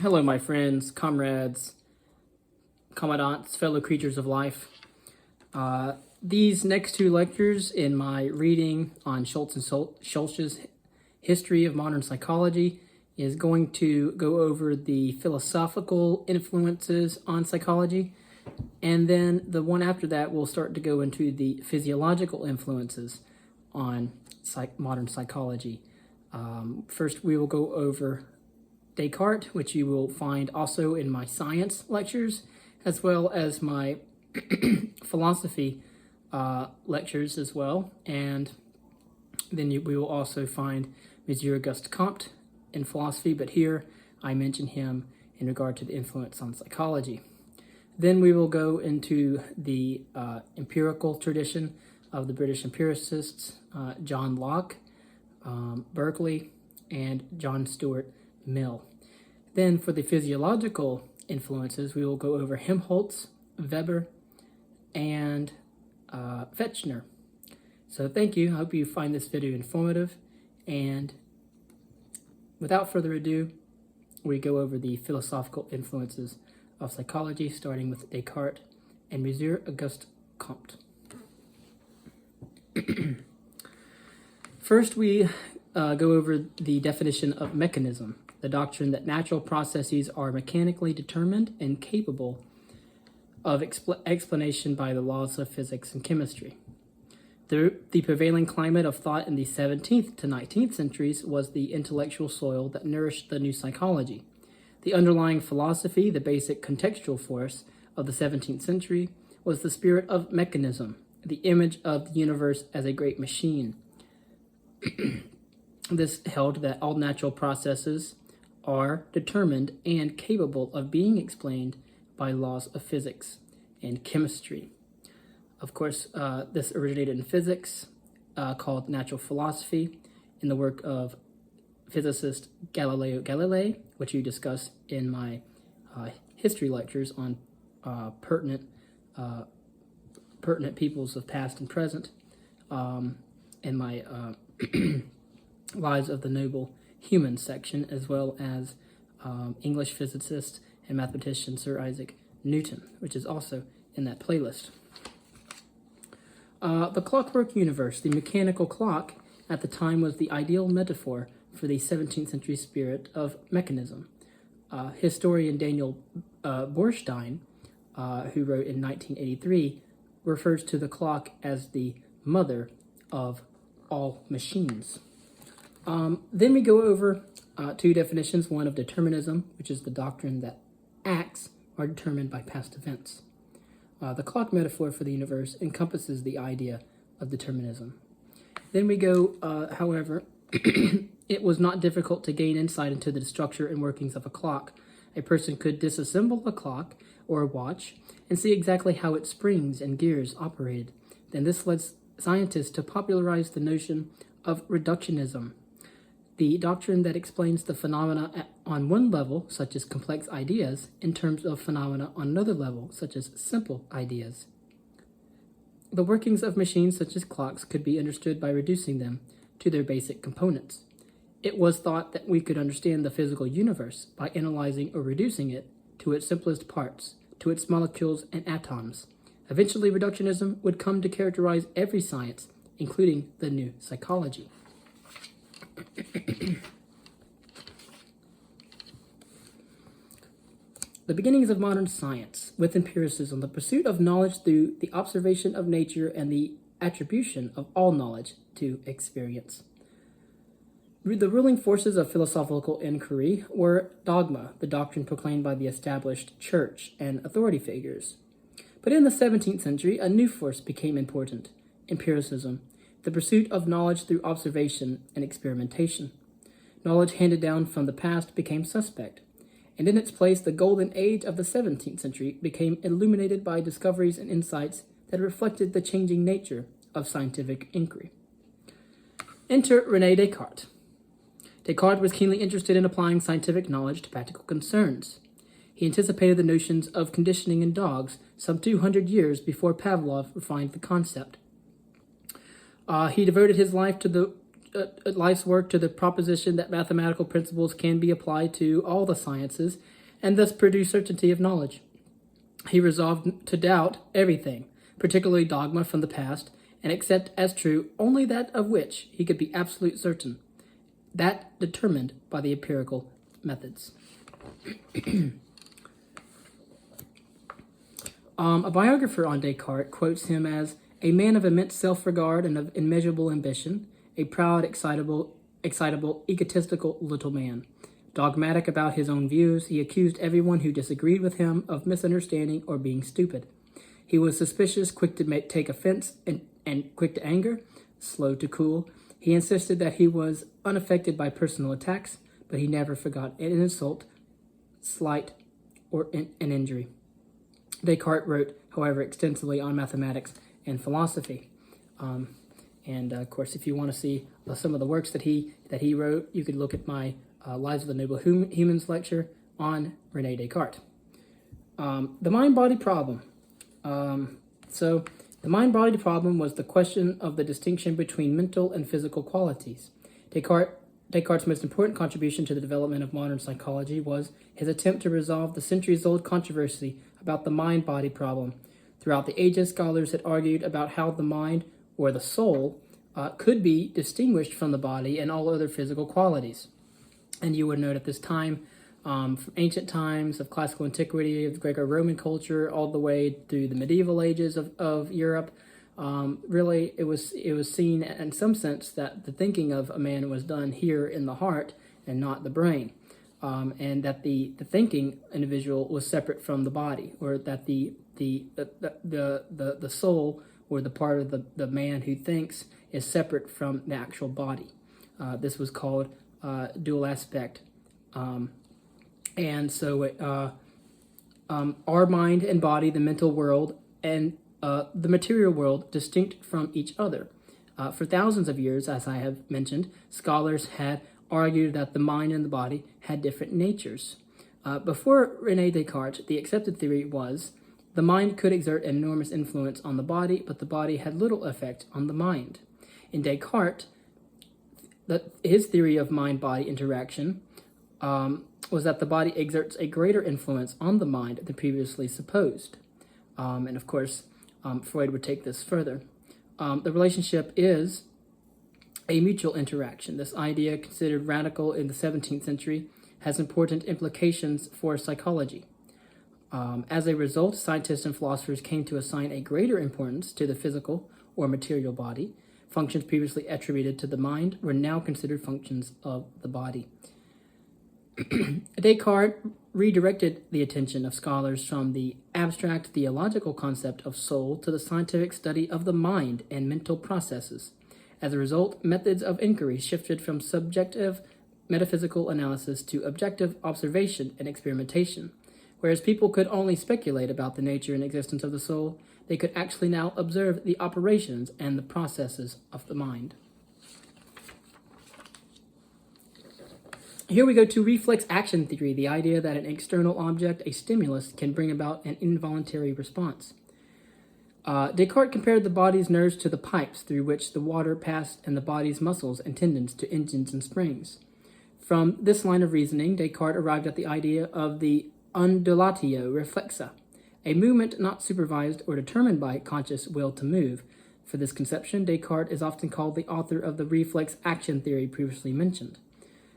Hello, my friends, comrades, commandants, fellow creatures of life. These next two lectures in my reading on Schultz's History of Modern Psychology is going to go over the philosophical influences on psychology, and then the one after that will start to go into the physiological influences on modern psychology. First, we will go over Descartes, which you will find also in my science lectures, as well as my philosophy lectures as well. And then we will also find Monsieur Auguste Comte in philosophy, but here I mention him in regard to the influence on psychology. Then we will go into the empirical tradition of the British empiricists, John Locke, Berkeley, and John Stuart Mill. Then for the physiological influences, we will go over Helmholtz, Weber, and Fechner. So thank you. I hope you find this video informative. And without further ado, we go over the philosophical influences of psychology, starting with Descartes and Monsieur Auguste Comte. First, we go over the definition of mechanism, the doctrine that natural processes are mechanically determined and capable of explanation by the laws of physics and chemistry. The prevailing climate of thought in the 17th to 19th centuries was the intellectual soil that nourished the new psychology. The underlying philosophy, the basic contextual force of the 17th century, was the spirit of mechanism, the image of the universe as a great machine. This held that all natural processes are determined and capable of being explained by laws of physics and chemistry. Of course, this originated in physics, called natural philosophy, in the work of physicist Galileo Galilei, which you discuss in my history lectures on pertinent peoples of past and present, in my Lives of the Noble Human section, as well as English physicist and mathematician Sir Isaac Newton, which is also in that playlist. The clockwork universe, the mechanical clock, at the time was the ideal metaphor for the 17th century spirit of mechanism. Historian Daniel Borstein, who wrote in 1983, refers to the clock as the mother of all machines. Then we go over two definitions, one of determinism, which is the doctrine that acts are determined by past events. The clock metaphor for the universe encompasses the idea of determinism. Then we go, however, it was not difficult to gain insight into the structure and workings of a clock. A person could disassemble a clock or a watch and see exactly how its springs and gears operated. Then this led scientists to popularize the notion of reductionism, the doctrine that explains the phenomena on one level, such as complex ideas, in terms of phenomena on another level, such as simple ideas. The workings of machines such as clocks could be understood by reducing them to their basic components. It was thought that we could understand the physical universe by analyzing or reducing it to its simplest parts, to its molecules and atoms. Eventually, reductionism would come to characterize every science, including the new psychology. The beginnings of modern science, with empiricism, the pursuit of knowledge through the observation of nature and the attribution of all knowledge to experience. The ruling forces of philosophical inquiry were dogma, the doctrine proclaimed by the established church and authority figures. But in the 17th century, a new force became important, empiricism, the pursuit of knowledge through observation and experimentation. Knowledge handed down from the past became suspect, and in its place the golden age of the 17th century became illuminated by discoveries and insights that reflected the changing nature of scientific inquiry. Enter René Descartes. Descartes was keenly interested in applying scientific knowledge to practical concerns. He anticipated the notions of conditioning in dogs some 200 years before Pavlov refined the concept. He devoted his life to the life's work to the proposition that mathematical principles can be applied to all the sciences and thus produce certainty of knowledge. He resolved to doubt everything, particularly dogma from the past, and accept as true only that of which he could be absolute certain, that determined by the empirical methods. A biographer on Descartes quotes him as a man of immense self-regard and of immeasurable ambition, a proud, excitable, egotistical little man. Dogmatic about his own views, he accused everyone who disagreed with him of misunderstanding or being stupid. He was suspicious, quick to take offense, and quick to anger, slow to cool. He insisted that he was unaffected by personal attacks, but he never forgot an insult, slight, or an injury. Descartes wrote, however, extensively on mathematics and philosophy. Of course, if you want to see some of the works that he wrote, you could look at my Lives of the Noble Humans lecture on René Descartes. The mind-body problem. So the mind-body problem was the question of the distinction between mental and physical qualities. Descartes' most important contribution to the development of modern psychology was his attempt to resolve the centuries-old controversy about the mind-body problem. Throughout the ages, scholars had argued about how the mind, or the soul, could be distinguished from the body and all other physical qualities. And you would note at this time, from ancient times of classical antiquity, of Greco-Roman culture, all the way through the medieval ages of Europe, really it was seen in some sense that the thinking of a man was done here in the heart and not the brain, and that the thinking individual was separate from the body, or that the soul, or the part of the man who thinks, is separate from the actual body. This was called dual aspect. And so our mind and body, the mental world, and the material world, distinct from each other. For thousands of years, as I have mentioned, scholars had argued that the mind and the body had different natures. Before René Descartes, the accepted theory was the mind could exert an enormous influence on the body, but the body had little effect on the mind. In Descartes, his theory of mind-body interaction was that the body exerts a greater influence on the mind than previously supposed. And of course, Freud would take this further. The relationship is a mutual interaction. This idea, considered radical in the 17th century, has important implications for psychology. As a result, scientists and philosophers came to assign a greater importance to the physical or material body. Functions previously attributed to the mind were now considered functions of the body. Descartes redirected the attention of scholars from the abstract theological concept of soul to the scientific study of the mind and mental processes. As a result, methods of inquiry shifted from subjective metaphysical analysis to objective observation and experimentation. Whereas people could only speculate about the nature and existence of the soul, they could actually now observe the operations and the processes of the mind. Here we go to reflex action theory, the idea that an external object, a stimulus, can bring about an involuntary response. Descartes compared the body's nerves to the pipes through which the water passed and the body's muscles and tendons to engines and springs. From this line of reasoning, Descartes arrived at the idea of the undulatio reflexa, a movement not supervised or determined by conscious will to move. For this conception, Descartes is often called the author of the reflex action theory previously mentioned.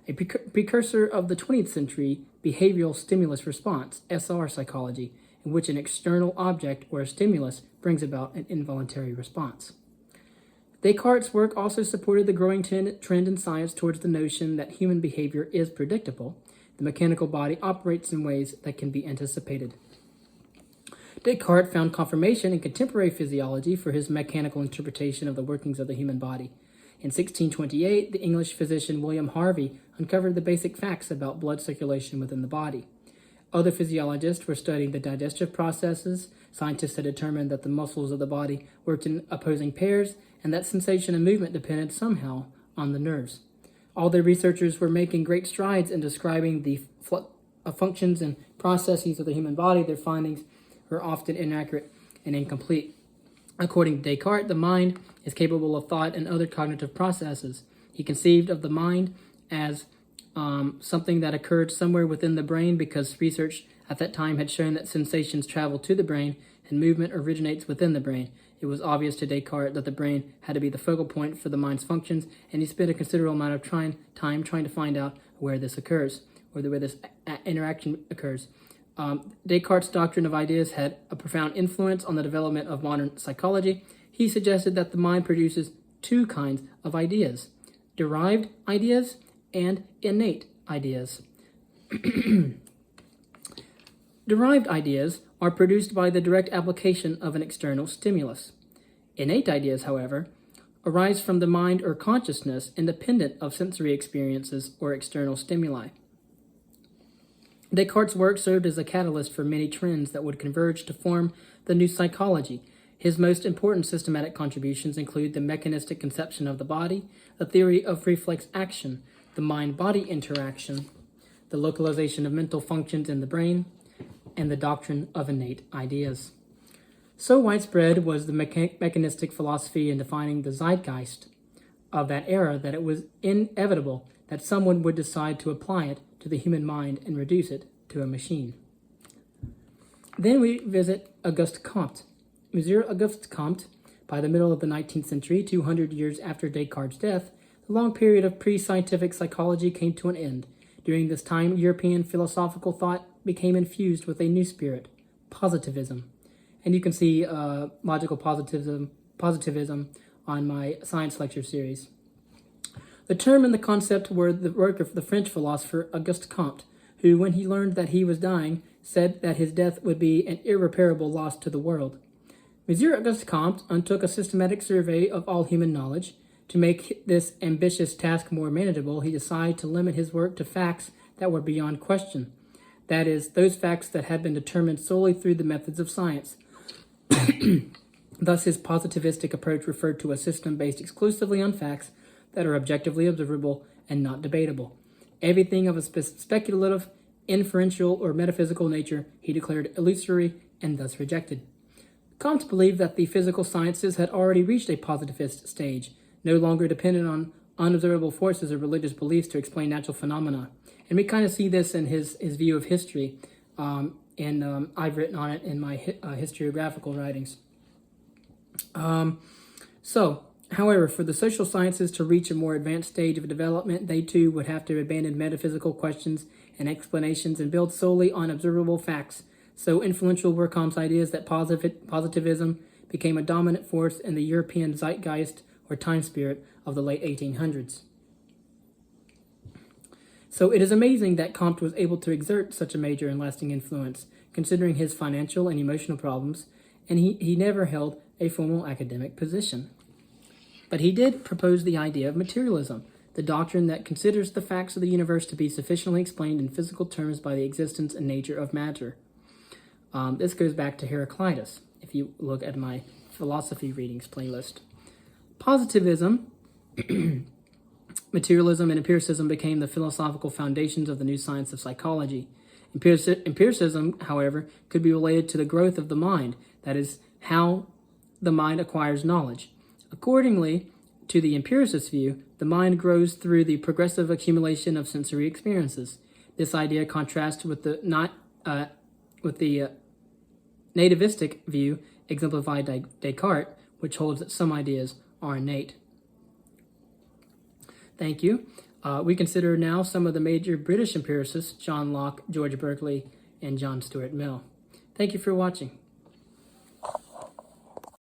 A precursor of the 20th century behavioral stimulus response, SR psychology, in which an external object or a stimulus brings about an involuntary response. Descartes' work also supported the growing trend in science towards the notion that human behavior is predictable. The mechanical body operates in ways that can be anticipated. Descartes found confirmation in contemporary physiology for his mechanical interpretation of the workings of the human body. In 1628, the English physician William Harvey uncovered the basic facts about blood circulation within the body. Other physiologists were studying the digestive processes. Scientists had determined that the muscles of the body worked in opposing pairs and that sensation and movement depended somehow on the nerves. Although researchers were making great strides in describing the functions and processes of the human body, their findings were often inaccurate and incomplete. According to Descartes, the mind is capable of thought and other cognitive processes, He conceived of the mind as something that occurred somewhere within the brain, because research at that time had shown that sensations travel to the brain and movement originates within the brain. It was obvious to Descartes that the brain had to be the focal point for the mind's functions, and he spent a considerable amount of time trying to find out where this occurs, or where this interaction occurs. Descartes' doctrine of ideas had a profound influence on the development of modern psychology. He suggested that the mind produces two kinds of ideas: derived ideas and innate ideas. Derived ideas are produced by the direct application of an external stimulus. Innate ideas, however, arise from the mind or consciousness independent of sensory experiences or external stimuli. Descartes' work served as a catalyst for many trends that would converge to form the new psychology. His most important systematic contributions include the mechanistic conception of the body, the theory of reflex action, the mind-body interaction, the localization of mental functions in the brain, and the doctrine of innate ideas. So widespread was the mechanistic philosophy in defining the zeitgeist of that era that it was inevitable that someone would decide to apply it to the human mind and reduce it to a machine. Then we visit Auguste Comte. Monsieur Auguste Comte, by the middle of the 19th century, 200 years after Descartes' death, the long period of pre-scientific psychology came to an end. During this time, European philosophical thought became infused with a new spirit, positivism. And you can see logical positivism on my science lecture series. The term and the concept were the work of the French philosopher Auguste Comte, who, when he learned that he was dying, said that his death would be an irreparable loss to the world. Monsieur Auguste Comte undertook a systematic survey of all human knowledge. To make this ambitious task more manageable, he decided to limit his work to facts that were beyond question. That is, those facts that had been determined solely through the methods of science. Thus, his positivistic approach referred to a system based exclusively on facts that are objectively observable and not debatable. Everything of a speculative, inferential, or metaphysical nature he declared illusory and thus rejected. Comte believed that the physical sciences had already reached a positivist stage, no longer dependent on unobservable forces or religious beliefs to explain natural phenomena. And we kind of see this in his view of history, and I've written on it in my historiographical writings. However, for the social sciences to reach a more advanced stage of development, they too would have to abandon metaphysical questions and explanations and build solely on observable facts. So influential were Comte's ideas that positivism became a dominant force in the European zeitgeist or time spirit of the late 1800s. So it is amazing that Comte was able to exert such a major and lasting influence, considering his financial and emotional problems, and he never held a formal academic position. But he did propose the idea of materialism, the doctrine that considers the facts of the universe to be sufficiently explained in physical terms by the existence and nature of matter. This goes back to Heraclitus, if you look at my philosophy readings playlist. Positivism, materialism, and empiricism became the philosophical foundations of the new science of psychology. Empiricism, however, could be related to the growth of the mind, that is, how the mind acquires knowledge. Accordingly to the empiricist view, the mind grows through the progressive accumulation of sensory experiences. This idea contrasts with the nativistic view exemplified by Descartes, which holds that some ideas are innate. Thank you. We consider now some of the major British empiricists: John Locke, George Berkeley, and John Stuart Mill. Thank you for watching.